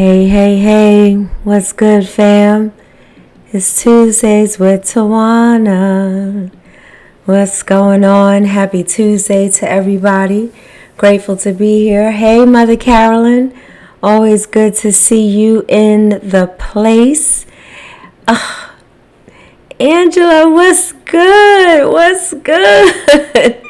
Hey, hey, hey, what's good, fam? It's Tuesdays with Tawana. What's going on? Happy Tuesday to everybody. Grateful to be here. Hey, Mother Carolyn. Always good to see you in the place. Angela, what's good? What's good?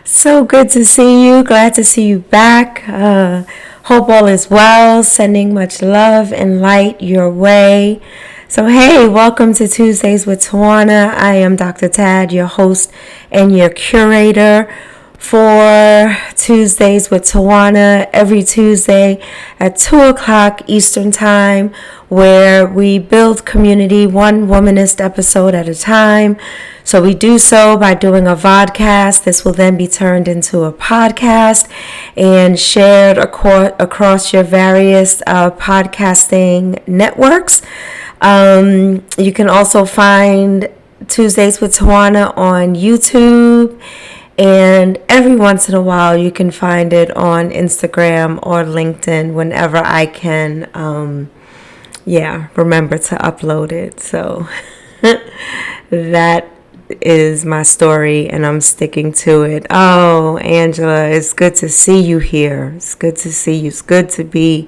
So good to see you. Glad to see you back. Hope all is well. Sending much love and light your way. So, hey, welcome to Tuesdays with Tawana. I am Dr. Tad, your host and your curator for Tuesdays with Tawana every Tuesday at 2 o'clock Eastern Time, where we build community one womanist episode at a time. So we do so by doing a vodcast. This will then be turned into a podcast and shared across your various podcasting networks. You can also find Tuesdays with Tawana on YouTube, and every once in a while you can find it on Instagram or LinkedIn whenever I can remember to upload it. So that is my story, and I'm sticking to it. Oh, Angela, it's good to see you here. It's good to see you. It's good to be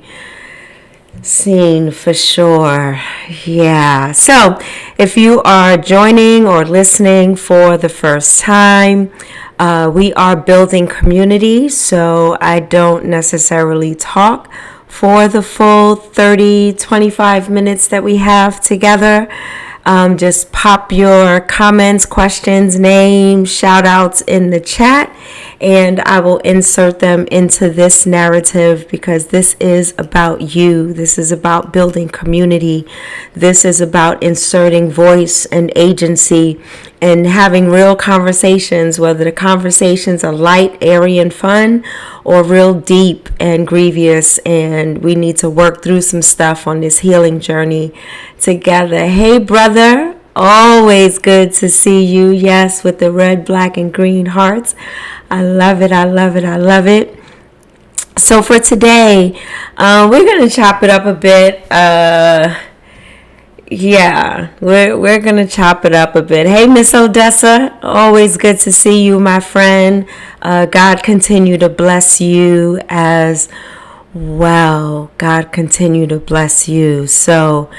seen for sure. Yeah. So if you are joining or listening for the first time, we are building community, so I don't necessarily talk for the full 25 minutes that we have together. Just pop your comments, questions, names, shout outs in the chat, and I will insert them into this narrative because this is about you. This is about building community. This is about inserting voice and agency and having real conversations, whether the conversations are light, airy, and fun, or real deep and grievous, and we need to work through some stuff on this healing journey together. Hey, brother, always good to see you. Yes, with the red, black, and green hearts. I love it. I love it. I love it. So for today, we're going to chop it up a bit. We're going to chop it up a bit. Hey, Miss Odessa, always good to see you, my friend. God continue to bless you as well. God continue to bless you. So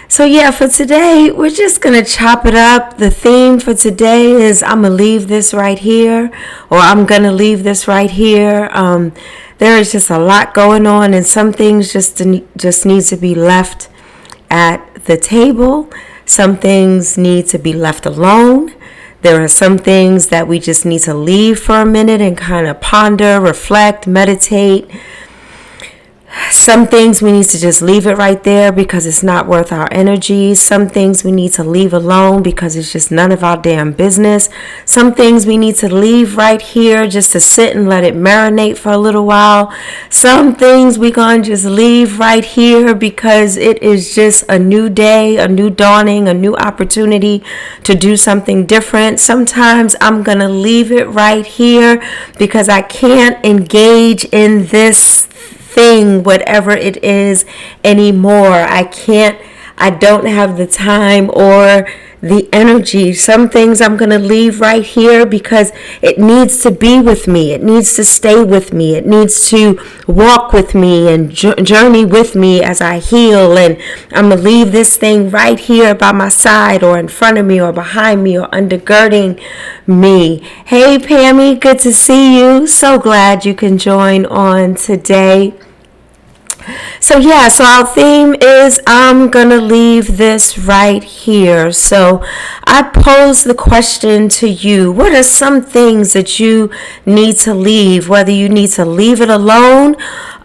for today, we're just going to chop it up. The theme for today is I'm going to leave this right here, or I'm going to leave this right here. There is just a lot going on, and some things just need to be left at the table. Some things need to be left alone. There are some things that we just need to leave for a minute and kind of ponder, reflect, meditate. Some things we need to just leave it right there because it's not worth our energy. Some things we need to leave alone because it's just none of our damn business. Some things we need to leave right here just to sit and let it marinate for a little while. Some things we gonna just leave right here because it is just a new day, a new dawning, a new opportunity to do something different. Sometimes I'm gonna leave it right here because I can't engage in this thing, whatever it is, anymore. I don't have the time or the energy. Some things I'm going to leave right here because it needs to be with me. It needs to stay with me. It needs to walk with me and journey with me as I heal. And I'm going to leave this thing right here by my side or in front of me or behind me or undergirding me. Hey, Pammy, good to see you. So glad you can join on today. So our theme is I'm going to leave this right here. So I pose the question to you. What are some things that you need to leave? Whether you need to leave it alone,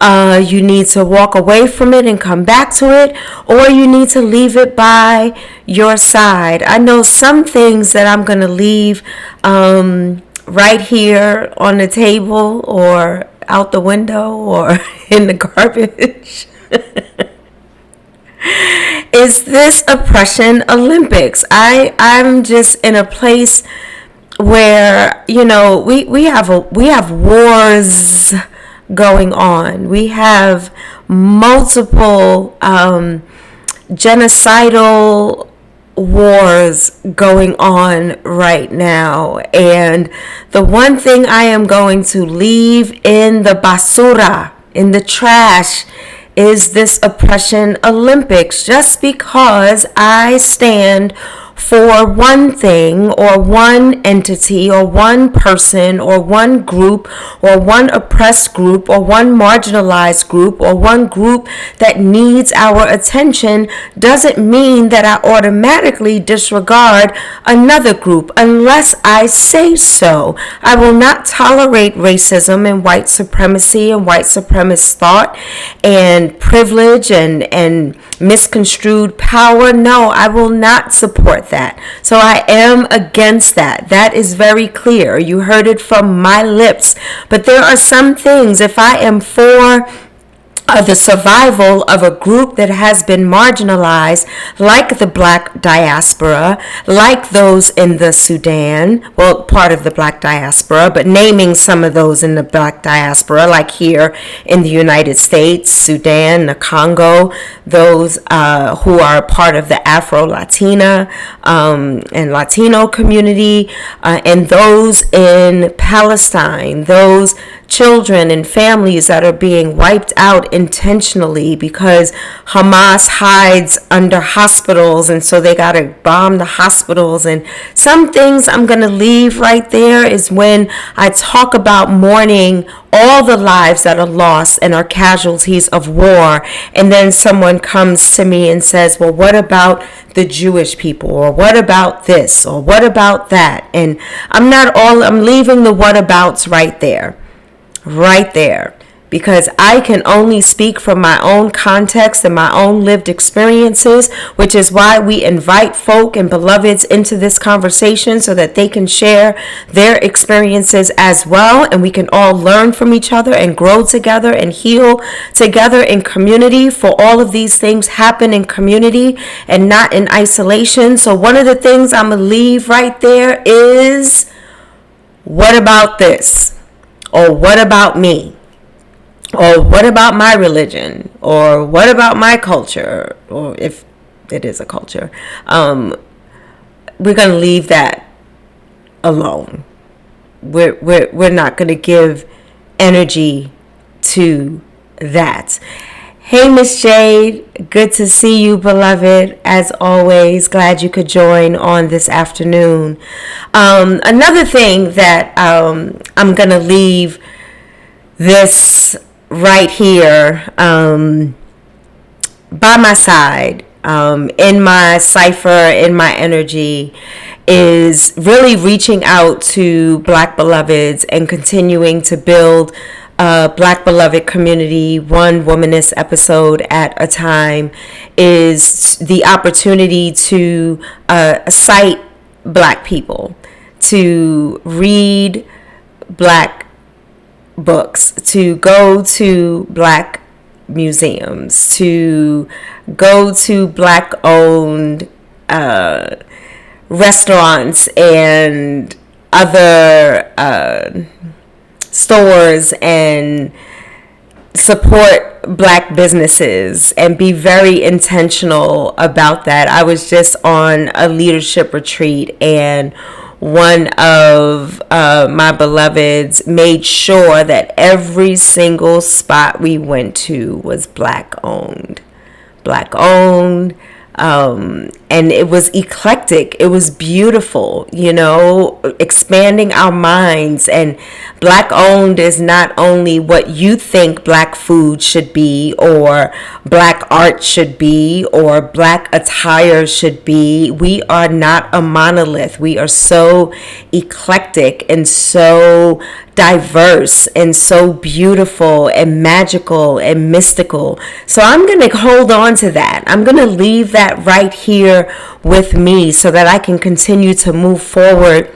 you need to walk away from it and come back to it, or you need to leave it by your side. I know some things that I'm going to leave right here on the table or out the window or in the garbage. Is this oppression Olympics? I'm just in a place where we have wars going on. We have multiple genocidal wars going on right now. And the one thing I am going to leave in the basura, in the trash, is this oppression Olympics, just because I stand for one thing or one entity or one person or one group or one oppressed group or one marginalized group or one group that needs our attention, doesn't mean that I automatically disregard another group unless I say so. I will not tolerate racism and white supremacy and white supremacist thought and privilege and misconstrued power. No, I will not support that. So I am against that. That is very clear. You heard it from my lips. But there are some things, if I am for the survival of a group that has been marginalized, like the black diaspora, like those in the Sudan, well, part of the black diaspora, but naming some of those in the black diaspora, like here in the United States, Sudan, the Congo, those who are part of the Afro-Latina and Latino community, and those in Palestine, those children and families that are being wiped out intentionally because Hamas hides under hospitals, and so they got to bomb the hospitals. And some things I'm going to leave right there is when I talk about mourning all the lives that are lost and are casualties of war, and then someone comes to me and says, well, what about the Jewish people, or what about this, or what about that? And I'm leaving the whatabouts right there, because I can only speak from my own context and my own lived experiences, which is why we invite folk and beloveds into this conversation so that they can share their experiences as well, and we can all learn from each other and grow together and heal together in community. For all of these things happen in community and not in isolation. So one of the things I'm going to leave right there is, what about this? Or what about me? Or what about my religion? Or what about my culture? Or if it is a culture. We're going to leave that alone. We're not going to give energy to that. Hey, Miss Jade, good to see you, beloved. As always, glad you could join on this afternoon. Another thing that I'm going to leave this right here by my side, in my cipher, in my energy, is really reaching out to Black beloveds and continuing to build Black beloved community, one womanist episode at a time, is the opportunity to cite Black people, to read Black books, to go to Black museums, to go to Black owned restaurants and other stores, and support Black businesses and be very intentional about that. I was just on a leadership retreat, and one of my beloveds made sure that every single spot we went to was Black owned. And it was eclectic. It was beautiful, expanding our minds. And Black owned is not only what you think Black food should be, or Black art should be, or Black attire should be. We are not a monolith. We are so eclectic and so diverse and so beautiful and magical and mystical. So I'm going to hold on to that. I'm going to leave that right here with me so that I can continue to move forward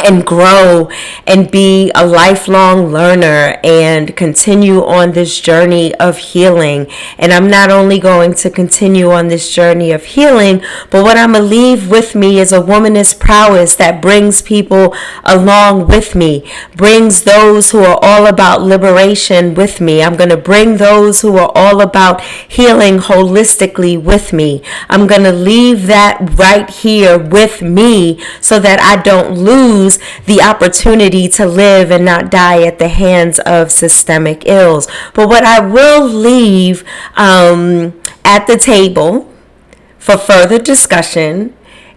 and grow and be a lifelong learner and continue on this journey of healing. And I'm not only going to continue on this journey of healing, but what I'm going to leave with me is a womanist prowess that brings people along with me, brings those who are all about liberation with me. I'm going to bring those who are all about healing holistically with me. I'm going to leave that right here with me so that I don't lose the opportunity to live and not die at the hands of systemic ills. But what I will leave at the table for further discussion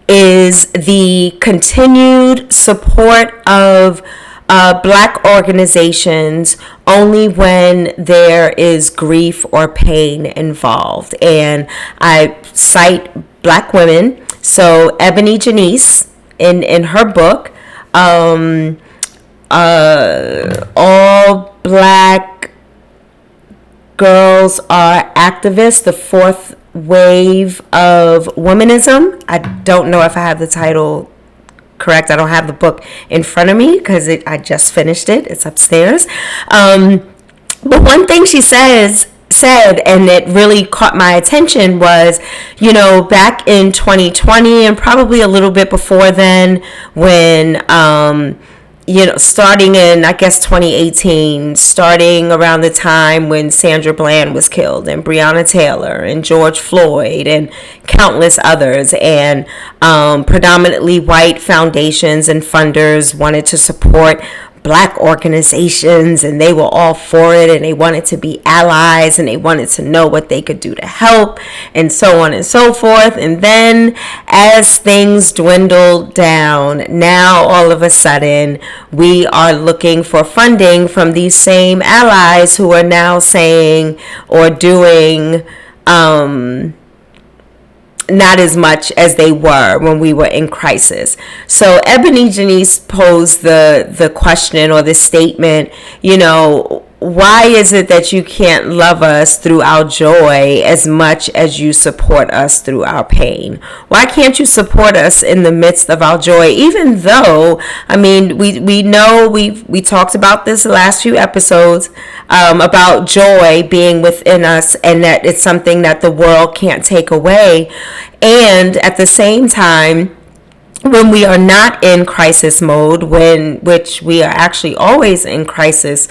is the continued support of Black organizations only when there is grief or pain involved. And I cite Black women. So Ebony Janice, in her book, All Black Girls Are Activists, the Fourth Wave of Womanism. I don't know if I have the title correct. I don't have the book in front of me because I just finished it. It's upstairs. But one thing she said, and it really caught my attention, was, back in 2020 and probably a little bit before then, when, starting in, I guess, 2018, starting around the time when Sandra Bland was killed, and Breonna Taylor, and George Floyd, and countless others, and predominantly white foundations and funders wanted to support Black organizations, and they were all for it, and they wanted to be allies, and they wanted to know what they could do to help, and so on and so forth. And then as things dwindled down, now all of a sudden we are looking for funding from these same allies who are now saying or doing not as much as they were when we were in crisis. So Ebony Janice posed the question or the statement, why is it that you can't love us through our joy as much as you support us through our pain? Why can't you support us in the midst of our joy? Even though, we know we talked about this the last few episodes, about joy being within us and that it's something that the world can't take away. And at the same time, when we are not in crisis mode, which we are actually always in crisis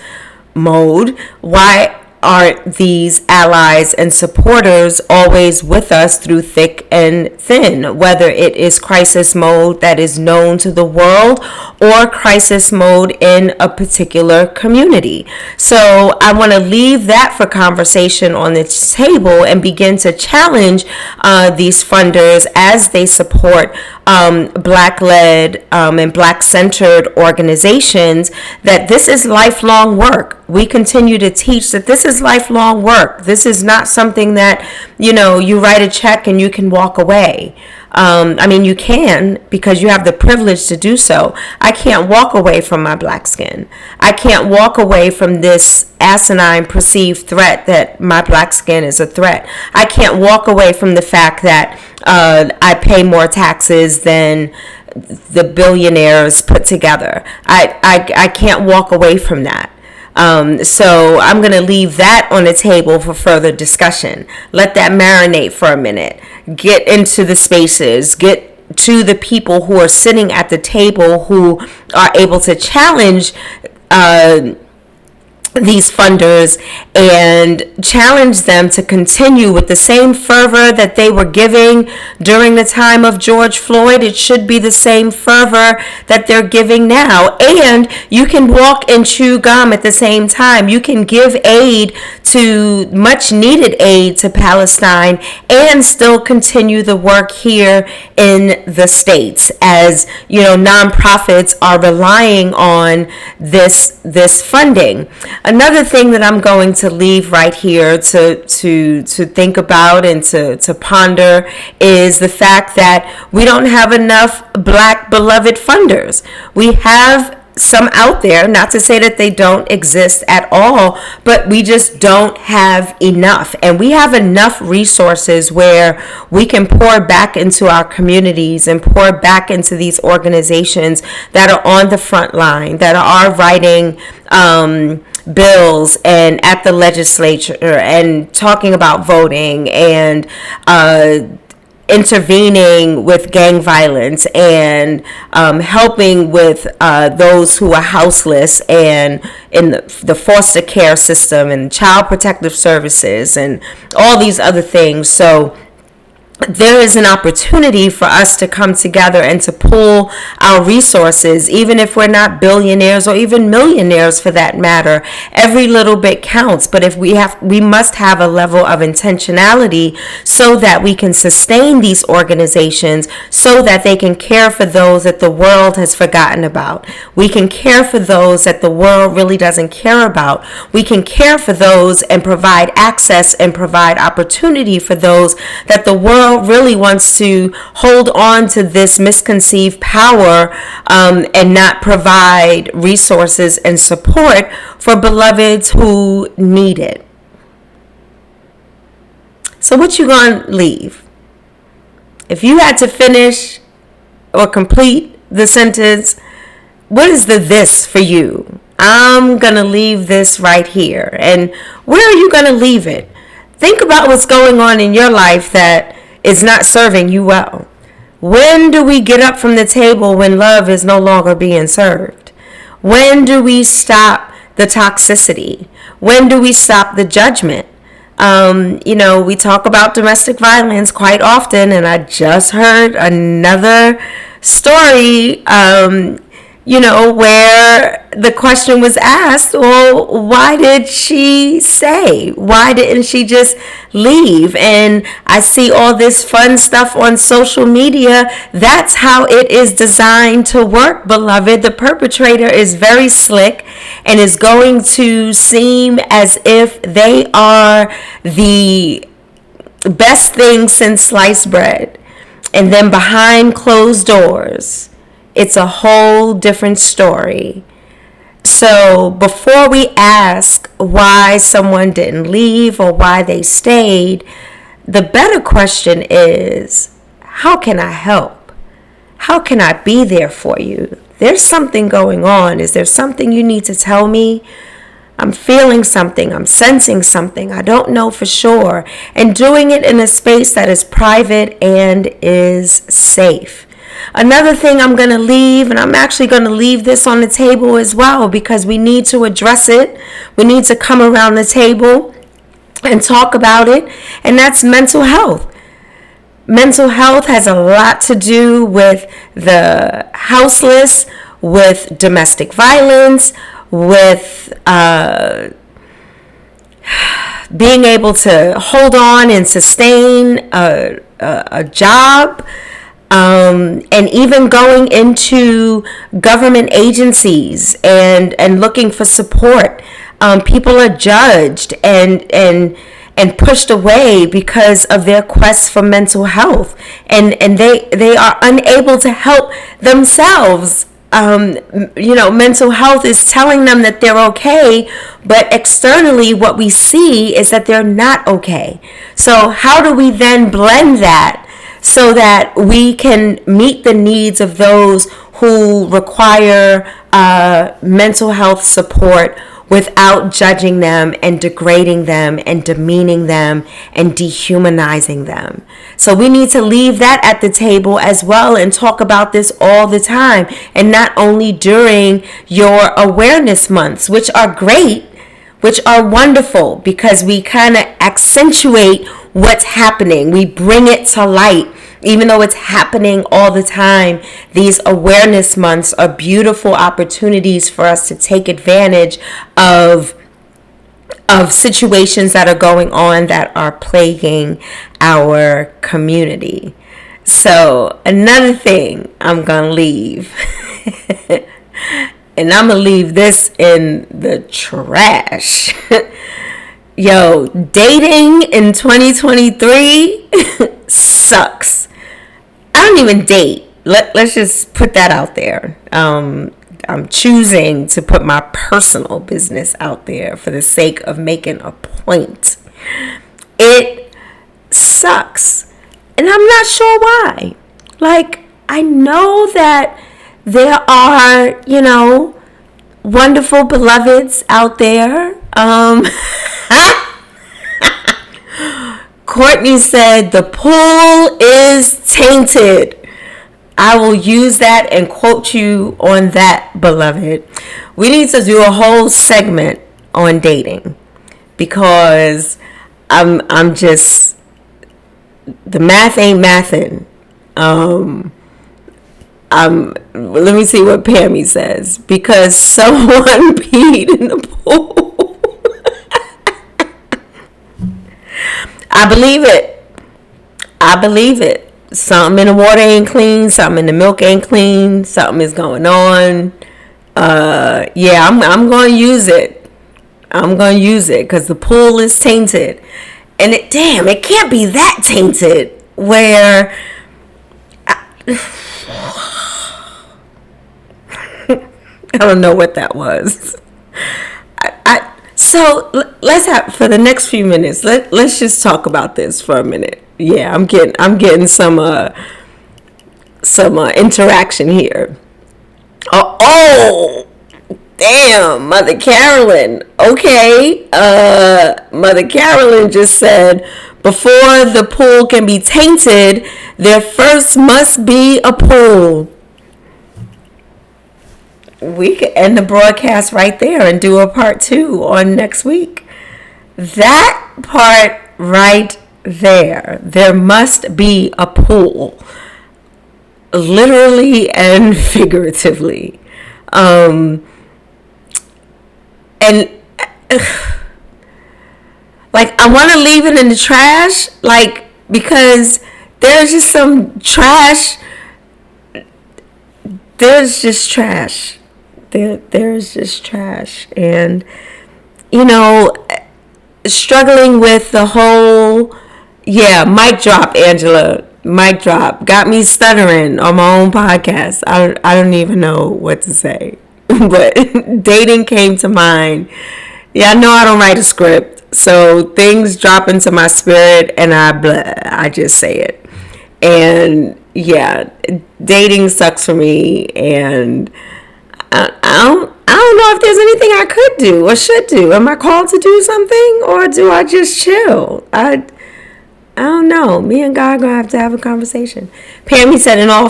mode, why aren't these allies and supporters always with us through thick and thin, whether it is crisis mode that is known to the world or crisis mode in a particular community? So I want to leave that for conversation on the table and begin to challenge these funders as they support Black-led and Black-centered organizations, that this is lifelong work. We continue to teach that this is lifelong work. This is not something that, you write a check and you can walk away. You can, because you have the privilege to do so. I can't walk away from my Black skin. I can't walk away from this asinine perceived threat that my Black skin is a threat. I can't walk away from the fact that I pay more taxes than the billionaires put together. I can't walk away from that. So I'm going to leave that on the table for further discussion. Let that marinate for a minute. Get into the spaces. Get to the people who are sitting at the table who are able to challenge these funders and challenge them to continue with the same fervor that they were giving during the time of George Floyd. It should be the same fervor that they're giving now. And you can walk and chew gum at the same time. You can give aid to much needed aid to Palestine and still continue the work here in the States, as nonprofits are relying on this funding. Another thing that I'm going to leave right here to think about and to ponder is the fact that we don't have enough Black beloved funders. We have some out there, not to say that they don't exist at all, but we just don't have enough. And we have enough resources where we can pour back into our communities and pour back into these organizations that are on the front line, that are writing bills and at the legislature and talking about voting and intervening with gang violence and helping with those who are houseless and in the foster care system and child protective services and all these other things. So there is an opportunity for us to come together and to pool our resources, even if we're not billionaires or even millionaires for that matter. Every little bit counts, but if we must have a level of intentionality so that we can sustain these organizations, so that they can care for those that the world has forgotten about. We can care for those that the world really doesn't care about. We can care for those and provide access and provide opportunity for those that the world really wants to hold on to this misconceived power and not provide resources and support for beloveds who need it. So what you gonna leave? If you had to finish or complete the sentence, what is the this for you? I'm gonna leave this right here. And where are you gonna leave it? Think about what's going on in your life that is not serving you well. When do we get up from the table when love is no longer being served? When do we stop the toxicity? When do we stop the judgment? We talk about domestic violence quite often, and I just heard another story, where the question was asked, well, why did she say? Why didn't she just leave? And I see all this fun stuff on social media. That's how it is designed to work, beloved. The perpetrator is very slick and is going to seem as if they are the best thing since sliced bread. And then behind closed doors, it's a whole different story. So before we ask why someone didn't leave or why they stayed, the better question is, how can I help? How can I be there for you? There's something going on. Is there something you need to tell me? I'm feeling something. I'm sensing something. I don't know for sure. And doing it in a space that is private and is safe. Another thing I'm going to leave, and I'm actually going to leave this on the table as well because we need to address it. We need to come around the table and talk about it, and that's mental health. Mental health has a lot to do with the houseless, with domestic violence, with being able to hold on and sustain a job. And even going into government agencies and looking for support. People are judged and pushed away because of their quest for mental health. And they are unable to help themselves. Mental health is telling them that they're okay, but externally what we see is that they're not okay. So how do we then blend that so that we can meet the needs of those who require mental health support without judging them and degrading them and demeaning them and dehumanizing them? So we need to leave that at the table as well and talk about this all the time, and not only during your awareness months, which are great, which are wonderful because we kind of accentuate what's happening. We bring it to light. Even though it's happening all the time, these awareness months are beautiful opportunities for us to take advantage of situations that are going on that are plaguing our community. So another thing I'm going to leave, and I'm going to leave this in the trash. Yo, dating in 2023 sucks. I don't even date. Let's just put that out there. I'm choosing to put my personal business out there for the sake of making a point. It sucks. And I'm not sure why. Like, I know that there are, wonderful beloveds out there. Courtney said, the pool is tainted. I will use that and quote you on that, beloved. We need to do a whole segment on dating because I'm just, the math ain't mathin'. Let me see what Pammy says. Because someone peed in the pool. I believe it. Something in the water ain't clean. Something in the milk ain't clean. Something is going on. Yeah, I'm going to use it. Because the pool is tainted. And it can't be that tainted where I don't know what that was. So let's have, for the next few minutes, let's just talk about this for a minute. Yeah, I'm getting some interaction here. Oh, damn, Mother Carolyn. Okay, Mother Carolyn just said, before the pool can be tainted, there first must be a pool. We could end the broadcast right there and do a part 2 on next week. That part right there. There must be a pool. Literally and figuratively. And like, I want to leave it in the trash, like, because there's just some trash. There's just trash. There's just trash. And, struggling with the whole, mic drop, Angela. Mic drop. Got me stuttering on my own podcast. I don't even know what to say. But dating came to mind. Yeah, I know I don't write a script. So things drop into my spirit and I just say it. And yeah, dating sucks for me, and I don't know if there's anything I could do or should do. Am I called to do something, or do I just chill? I don't know. Me and God gonna have to have a conversation. Pammy said, in all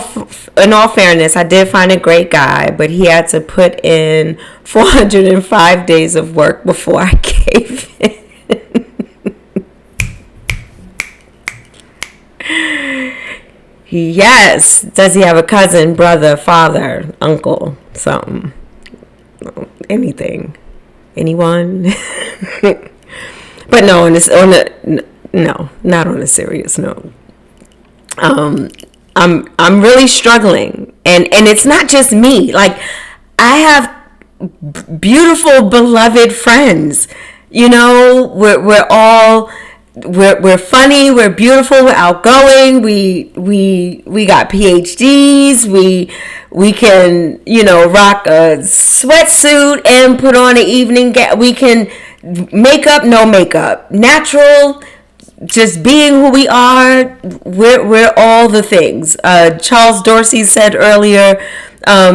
fairness, I did find a great guy, but he had to put in 405 days of work before I gave in. Yes. Does he have a cousin, brother, father, uncle, something? Anything? Anyone? But no, no, not on a serious note. I'm really struggling, and it's not just me. Like, I have beautiful, beloved friends. We're all. We're funny, we're beautiful, we're outgoing, we got PhDs, we can, rock a sweatsuit and put on an evening we can makeup, no makeup, natural, just being who we are. We're all the things. Charles Dorsey said earlier,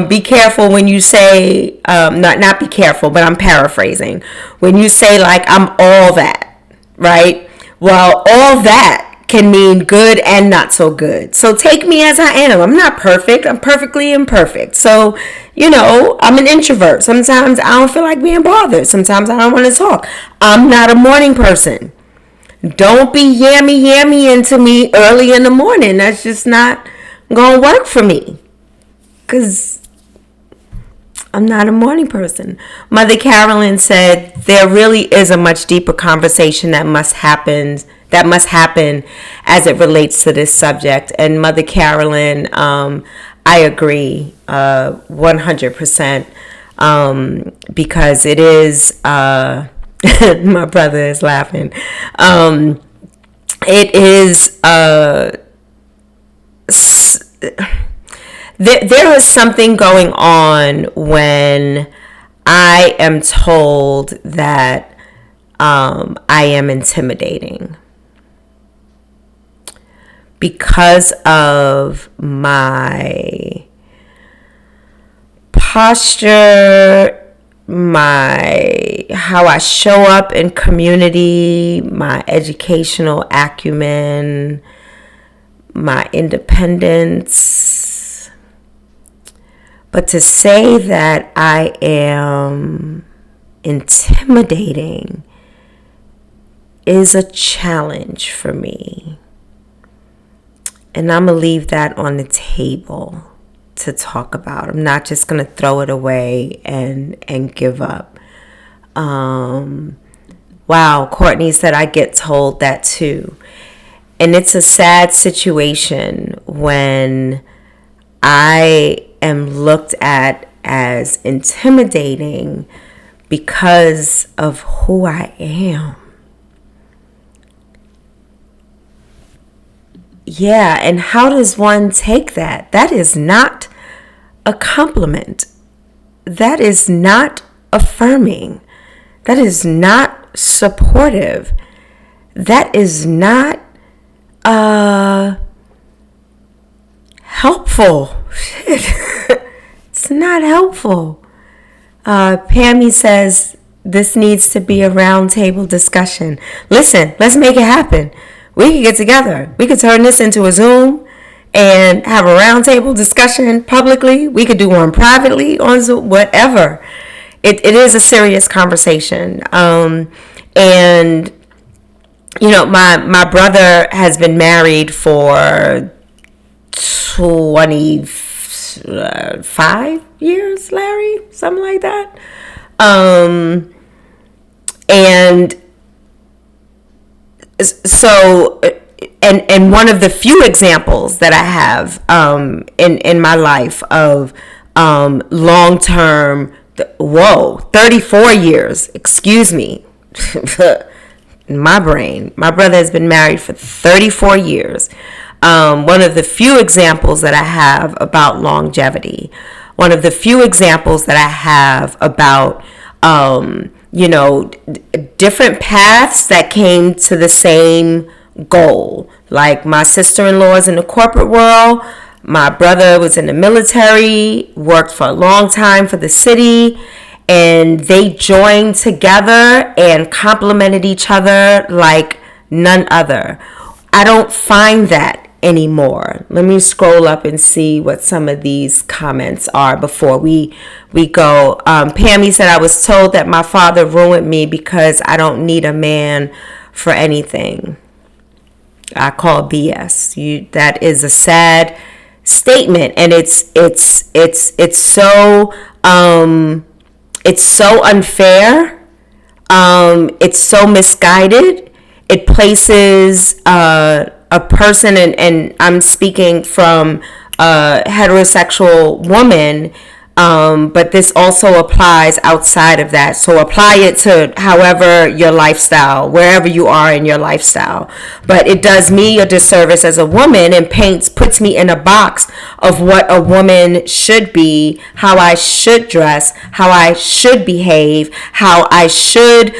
be careful when you say, not be careful, but I'm paraphrasing. When you say, like, I'm all that, right? Well, all that can mean good and not so good. So take me as I am. I'm not perfect. I'm perfectly imperfect. So, I'm an introvert. Sometimes I don't feel like being bothered. Sometimes I don't want to talk. I'm not a morning person. Don't be yammy into me early in the morning. That's just not going to work for me. Because I'm not a morning person. Mother Carolyn said there really is a much deeper conversation that must happen as it relates to this subject. And Mother Carolyn, I agree 100%, because it is, my brother is laughing. It is, there is something going on when I am told that I am intimidating because of my posture, how I show up in community, my educational acumen, my independence. But to say that I am intimidating is a challenge for me. And I'm going to leave that on the table to talk about. I'm not just going to throw it away and give up. Wow, Courtney said I get told that too. And it's a sad situation when I am looked at as intimidating because of who I am. Yeah, and how does one take that? That is not a compliment. That is not affirming. That is not supportive. That is not helpful. It's not helpful. Pammy says this needs to be a roundtable discussion. Listen, let's make it happen. We could get together. We could turn this into a Zoom and have a roundtable discussion publicly. We could do one privately on Zoom, whatever. It is a serious conversation. And, you know, my brother has been married for 25 years, Larry, something like that. And so, and one of the few examples that I have in my life of long-term, 34 years, excuse me, in my brain, my brother has been married for 34 years. One of the few examples that I have about longevity, one of the few examples that I have about different paths that came to the same goal. Like my sister-in-law is in the corporate world. My brother was in the military, worked for a long time for the city, and they joined together and complemented each other like none other. I don't find that anymore. Let me scroll up and see what some of these comments are before we go. Pammy said, I was told that my father ruined me because I don't need a man for anything. I call BS. That is a sad statement, and it's so unfair. It's so misguided. It places a person, and I'm speaking from a heterosexual woman, but this also applies outside of that. So apply it to however your lifestyle, wherever you are in your lifestyle. But it does me a disservice as a woman and puts me in a box of what a woman should be, how I should dress, how I should behave, how I should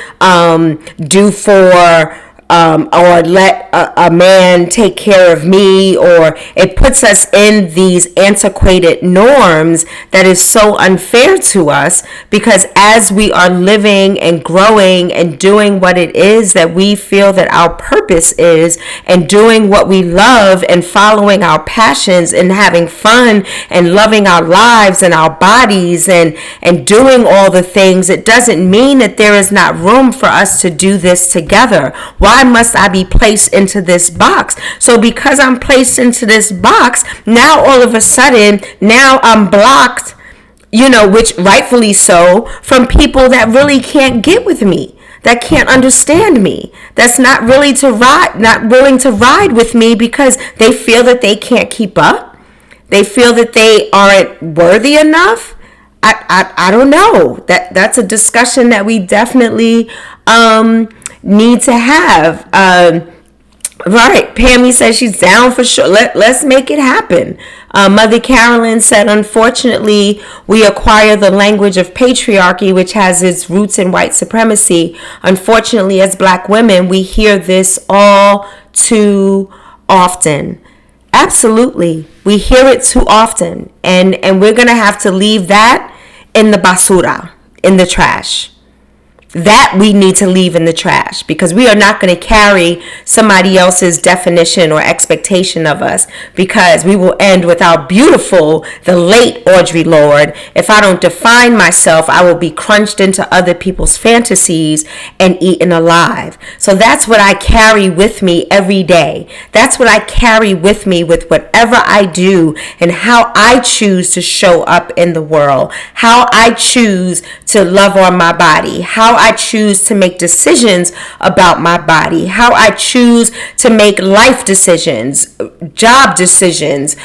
do for or let a man take care of me, or it puts us in these antiquated norms that is so unfair to us, because as we are living and growing and doing what it is that we feel that our purpose is, and doing what we love and following our passions and having fun and loving our lives and our bodies and doing all the things, it doesn't mean that there is not room for us to do this together. Why must I be placed into this box? So because I'm placed into this box, now all of a sudden, now I'm blocked, which rightfully so, from people that really can't get with me, that can't understand me, that's not willing to ride with me because they feel that they can't keep up. They feel that they aren't worthy enough. I don't know. That's a discussion that we definitely need to have. Right. Pammy says she's down for sure. Let's make it happen. Mother Carolyn said, unfortunately, we acquire the language of patriarchy, which has its roots in white supremacy. Unfortunately, as black women, we hear this all too often. Absolutely. We hear it too often. And we're going to have to leave that in the basura, in the trash. That we need to leave in the trash, because we are not going to carry somebody else's definition or expectation of us, because we will end with our beautiful, the late Audre Lorde, if I don't define myself, I will be crunched into other people's fantasies and eaten alive. So that's what I carry with me every day. That's what I carry with me with whatever I do, and how I choose to show up in the world, how I choose to love on my body, how I choose to make decisions about my body, how I choose to make life decisions, job decisions,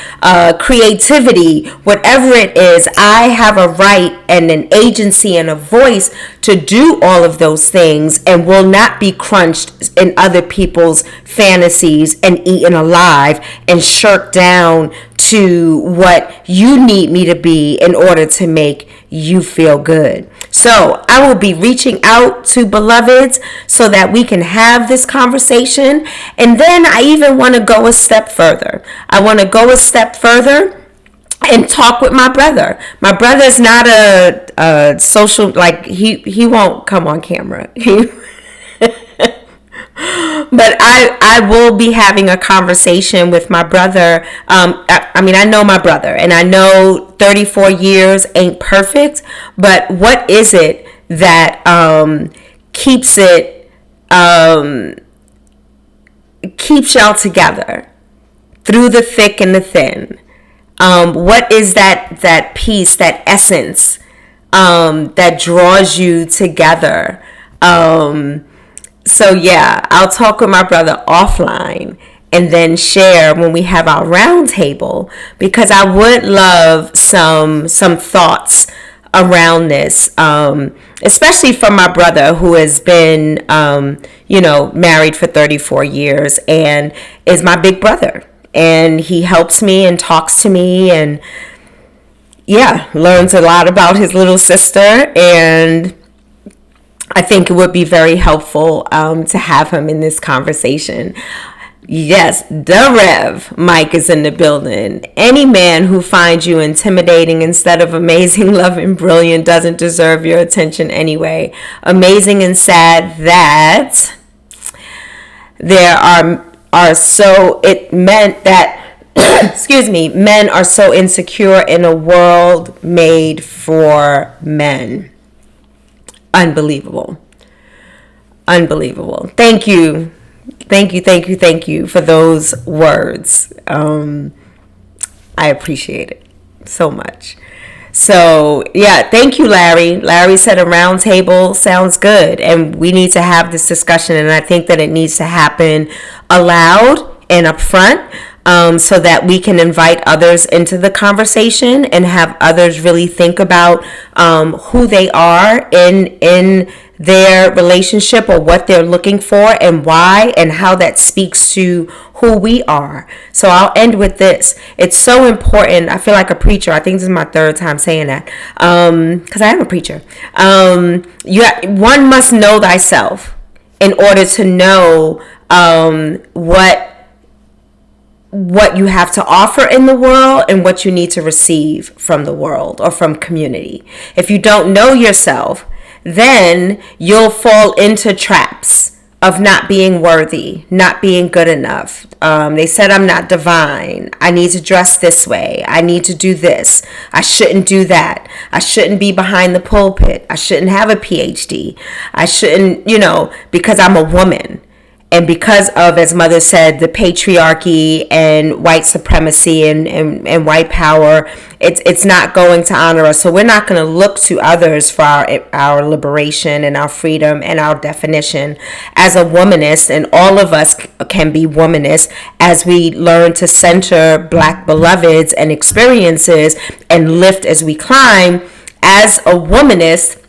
creativity, whatever it is. I have a right and an agency and a voice to do all of those things, and will not be crunched in other people's fantasies and eaten alive and shirked down to what you need me to be in order to make you feel good. So I will be reaching out to beloveds so that we can have this conversation. And then I even want to go a step further. I want to go a step further and talk with my brother. My brother is not a social, like he won't come on camera. But I will be having a conversation with my brother. I know my brother, and I know 34 years ain't perfect, but what is it that keeps y'all together through the thick and the thin? What is that piece, that essence that draws you together? So yeah, I'll talk with my brother offline and then share when we have our round table, because I would love some thoughts around this, especially from my brother, who has been, married for 34 years and is my big brother. And he helps me and talks to me and, learns a lot about his little sister. And I think it would be very helpful to have him in this conversation. Yes, the Rev Mike is in the building. Any man who finds you intimidating instead of amazing, loving, brilliant doesn't deserve your attention anyway. Amazing and sad that there are so, it meant that, excuse me, men are so insecure in a world made for men. Unbelievable. Thank you for those words. I appreciate it so much. So thank you, Larry. Larry said a round table sounds good, and we need to have this discussion, and I think that it needs to happen aloud and up front, so that we can invite others into the conversation and have others really think about who they are in their relationship, or what they're looking for and why, and how that speaks to who we are. So I'll end with this. It's so important. I feel like a preacher. I think this is my third time saying that, because I am a preacher. One must know thyself in order to know what you have to offer in the world and what you need to receive from the world or from community. If you don't know yourself, then you'll fall into traps of not being worthy, not being good enough. They said I'm not divine. I need to dress this way. I need to do this. I shouldn't do that. I shouldn't be behind the pulpit. I shouldn't have a PhD. I shouldn't, because I'm a woman. And because of, as Mother said, the patriarchy and white supremacy and white power, it's not going to honor us. So we're not going to look to others for our liberation and our freedom and our definition as a womanist. And all of us can be womanists as we learn to center Black beloveds and experiences and lift as we climb. As a womanist,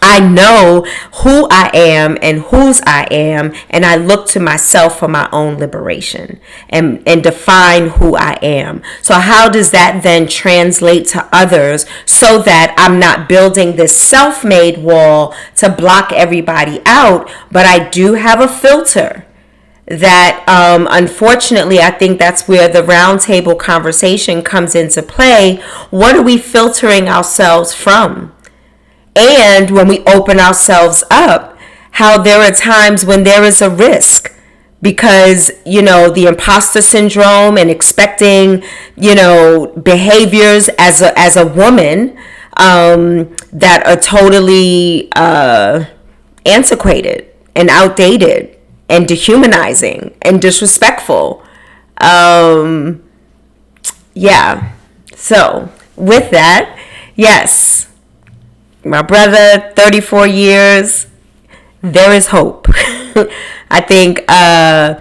I know who I am and whose I am, and I look to myself for my own liberation and define who I am. So how does that then translate to others so that I'm not building this self-made wall to block everybody out, but I do have a filter that unfortunately, I think that's where the roundtable conversation comes into play. What are we filtering ourselves from? And when we open ourselves up, how there are times when there is a risk because, the imposter syndrome and expecting, behaviors as a woman that are totally antiquated and outdated and dehumanizing and disrespectful. Yeah. So with that, yes. My brother, 34 years, there is hope. I think, I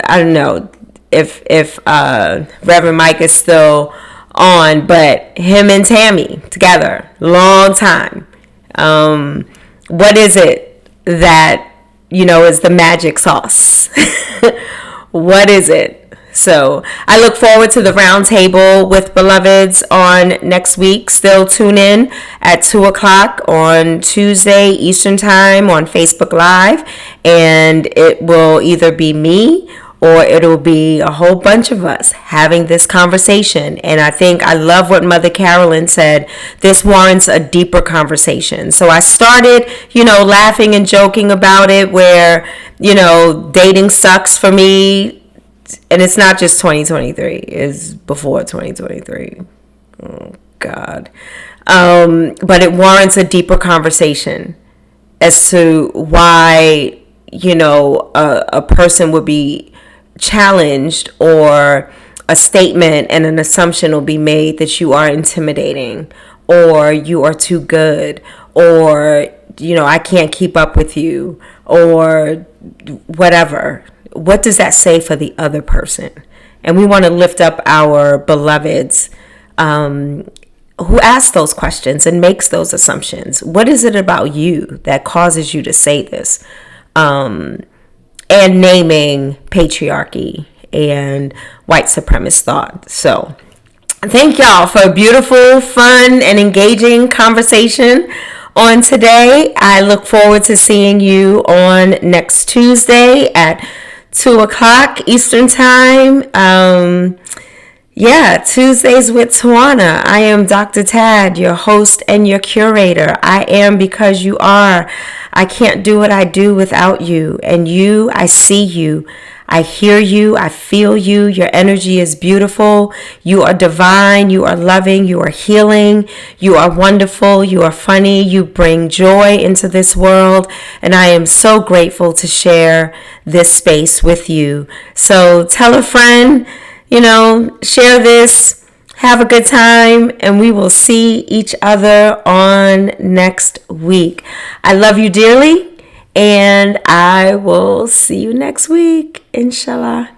don't know if Reverend Mike is still on, but him and Tammy together, long time. What is it that, is the magic sauce? What is it? So I look forward to the roundtable with beloveds on next week. Still tune in at 2:00 on Tuesday Eastern Time on Facebook Live. And it will either be me or it'll be a whole bunch of us having this conversation. And I think I love what Mother Carolyn said. This warrants a deeper conversation. So I started, laughing and joking about it where, dating sucks for me. And it's not just 2023, it's before 2023. Oh, God. But it warrants a deeper conversation as to why, a person would be challenged or a statement and an assumption will be made that you are intimidating or you are too good or, I can't keep up with you or whatever. What does that say for the other person? And we want to lift up our beloveds who ask those questions and makes those assumptions. What is it about you that causes you to say this? And naming patriarchy and white supremacist thought. So thank y'all for a beautiful, fun, and engaging conversation on today. I look forward to seeing you on next Tuesday at 2:00 Eastern Time. Tuesdays with Tawana. I am Dr. Tad, your host and your curator. I am because you are. I can't do what I do without you. And you, I see you. I hear you. I feel you. Your energy is beautiful. You are divine. You are loving. You are healing. You are wonderful. You are funny. You bring joy into this world. And I am so grateful to share this space with you. So tell a friend, share this. Have a good time. And we will see each other on next week. I love you dearly. And I will see you next week, inshallah.